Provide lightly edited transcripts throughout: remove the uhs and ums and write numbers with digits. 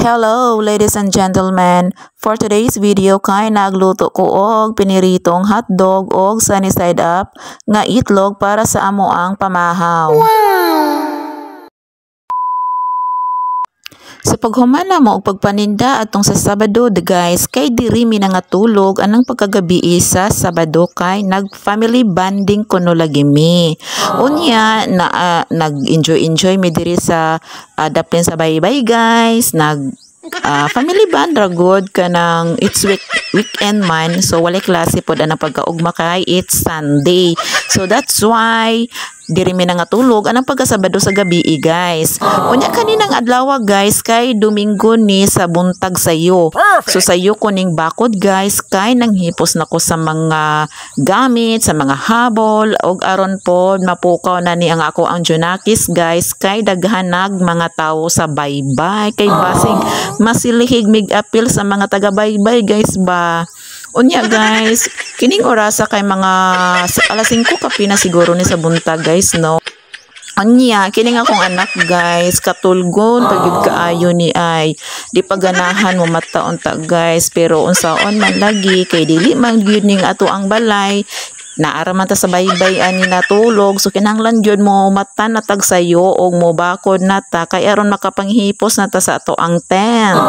Hello ladies and gentlemen, for today's video kay nagluto ko og piniritong hotdog og sunny side up nga itlog para sa amo ang pamahaw. Sa paghumana mo og pagpaninda atong sa Sabado guys, kay diri mi nga tulog anang pagkagabi sa Sabado kay nag family bonding kuno lagi mi. Unya na nag-enjoy mi diri sa daplin sa baybay guys, family band ra good kanang it's weekend man, so walay klase pod ana pagkaugma kay it's Sunday. So that's why diri mi nga tulog anang pagkasabado sa gabi guys. Unya kaninang adlaw guys kay Domingo ni sa buntag sayo. So sayo ko ning bakod guys kay nanghipos nako sa mga gamit, sa mga habol og aron pod mapukaw na ni ang ako ang Junakis guys kay daghanag mga tawo sa baybay kay basig masilihig mig apil sa mga taga baybay guys ba. Unya guys, kining orasa kay mga alas 5 kapi na siguro ni sa buntag guys no. Unya, kining akong anak guys, katulgon pagid kaayo ni ay di paganahan mo mataon-ta guys, pero unsaon man lagi kay dili man gyud ning ato ang balay naara man ta sa baybay ani natulog, so kinahanglan gyud mo mata na tag sayo og mo bakod nata kay aron makapanghipos nata sa ato ang tent.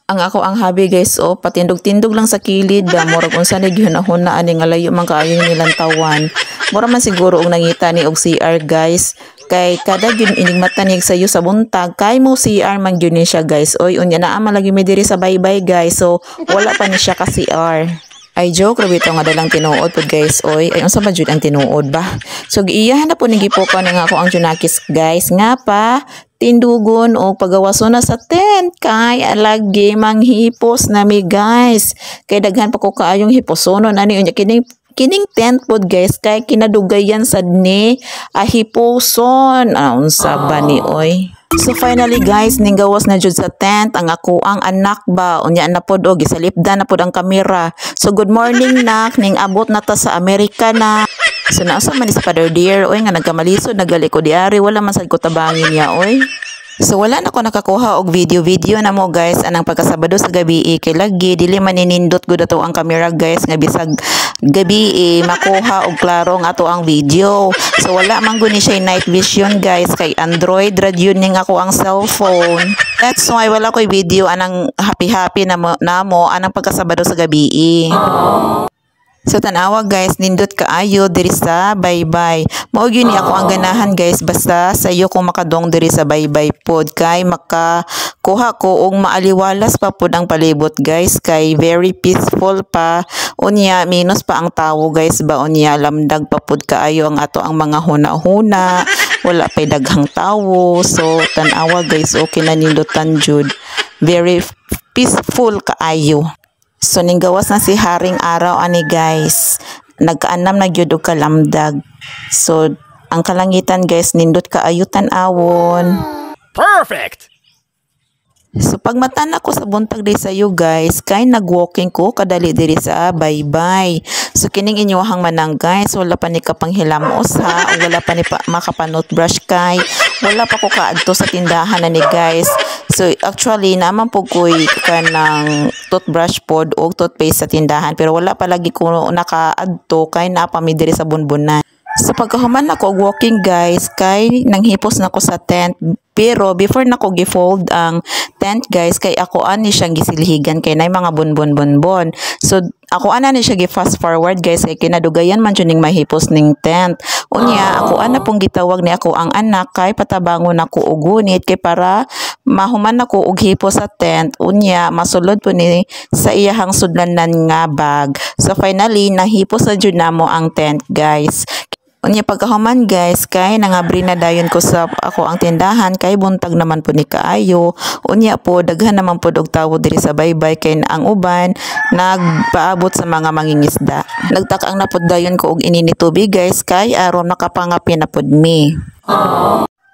Ang ako ang hobby guys patindog-tindog lang sa kilid ba murag unsa ni gihunahuna ani nga layo man kaayo nilang tawan. Mura man siguro og nangita ni og CR guys kay kada gyud ining mata ni sayo sa buntag kay mo CR man gyud ni siya guys. Oy unya naa man lagi mi diri sa baybay guys, so wala pa ni siya ka CR. Ay joke rabi ito nga dalang tinuod po guys. Oy ay unsa ba jud ang tinuod ba? So giiyahan na po ni gipuko na nga ako ang Junakis guys nga pa tindugon o pagawason na sa tent kay alagi manghipos na mi guys kay daghan pa ko kaayong hiposonon ani unya kining tent pod guys kay kinadugayan sad ni hiposon unsa ba ni oy. So finally guys, ninggawas na jud sa tent ang ako ang anak ba unya na pod og gisalipdan na pod ang kamera. So good morning nak, ning abot na ta sa Amerika na. So naasa man ni sa Father Dear oy nga nagkamalisod nagali ko diari wala man sad ko tabangin niya oy. So wala na ko nakakuha og video na mo guys anang pagkasabado sa gabi kay lagi dili man ninindot gud ato ang camera guys nga bisag gabi makuha og klaro nga ato ang video. So wala man gud ni siya night vision guys kay Android radio ning ako ang cellphone. That's why wala koy video anang happy na mo anang pagkasabado sa gabi. So tanawa guys, nindot kaayo diri sa baybay. Mao gyud ni ako ang ganahan guys basta sayo ko makadong diri sa baybay pod kay makakuha ko og maaliwalas pa pod ang palibot guys kay very peaceful pa. Unya minus pa ang tawo guys ba unya lamdag pa pod kaayo ang ato ang mga huna-huna. Wala pay daghang tawo. So tanawa guys okay na nindutan jud. Very peaceful kaayo. So ninggawas na si haring araw ani guys. Nagkaanam na gyud og kalamdag. So ang kalangitan guys nindot kaayo tan-awon. Perfect. So pagmatan ako sa buntag day sayo guys kay nagwalking ko kadali diri sa baybay. So kining inyohang manang guys wala pa ni kapanghilamos ha, wala pa ni makapanot brush kay wala pa ko kaadto sa tindahan na ni guys. So actually naman po ko'y kanang toothbrush pod o toothpaste sa tindahan pero wala pa lagi ko nakaadto kay napami diri sa bunbunan. So pagkahuman ako walking guys kay nanghipos na ko sa tent pero before na ko gifold ang tent guys kay ako ani siyang gisilhigan kay nay mga bunbon. So ako ana ni siya gi fast forward guys kay kinadugayan man jud ning mahipos ning tent. Unya ako ana pong gitawag ni ako ang anak kay patabangon ako og gunit kay para mahuman ako og hipos sa tent. Unya masulod po ni sa iyahang sudlanan nga bag. So finally nahipos na jud namo ang tent guys. Unya pagkahuman guys kay nangabri na dayon ko sa ako ang tindahan kay buntag naman po ni kaayo. Unya po daghan naman po og tawo diri sa baybay kay ang uban nagpaabot sa mga mangingisda. Nagtak-ang napod dayon ko og inini tubig guys kay aron makapangapi na pod mi.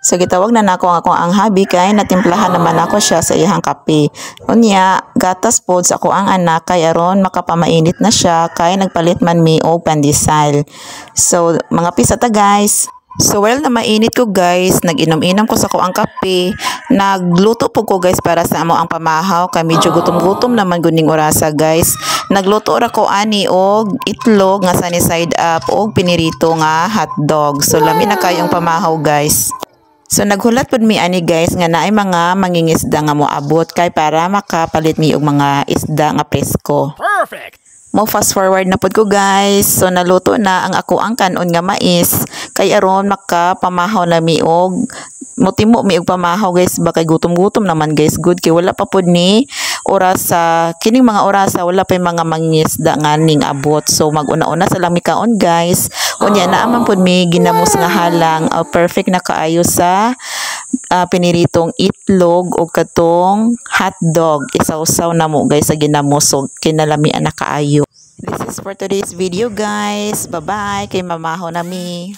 So gitawag na nako ako ang hobby kay natimplahan naman ako siya sa iyang kape. Unya gatas pod sa ako ang anak kay aron makapamainit na siya kay nagpalit man mi og pandesal. So mga pisa ta guys. So while na mainit ko guys, nag-inom-inom ko sa ko ang kape, nagluto po ko guys para sa amo ang pamahaw, kay medyo gutom-gutom naman guning orasa guys. Nagluto ra ko ani og itlog nga sunny side up og pinirito nga hotdog. So lami na kayong pamahaw guys. So naghulat pud mi ani guys nga naay mga mangingisda nga moabot kay para makapalit mi og mga isda nga presko. Perfect. Mo fast forward na pud ko guys. So naluto na ang ako ang kanon nga mais kay aron makapamahaw na mi og motimo mi og pamahaw guys, bakay gutom-gutom naman guys good kay wala pa pud ni oras sa kining mga orasa wala pa yung mga mangingisda nga ning abot. So mag-una-una sa lami kaon guys. Unya naaman pud mi ginamos nga halang perfect na kaayo sa piniritong itlog o katong hotdog. Isawsaw na mo guys sa ginamos. So kinalamian na kaayo. This is for today's video guys. Bye-bye. Kay mamaho na mi.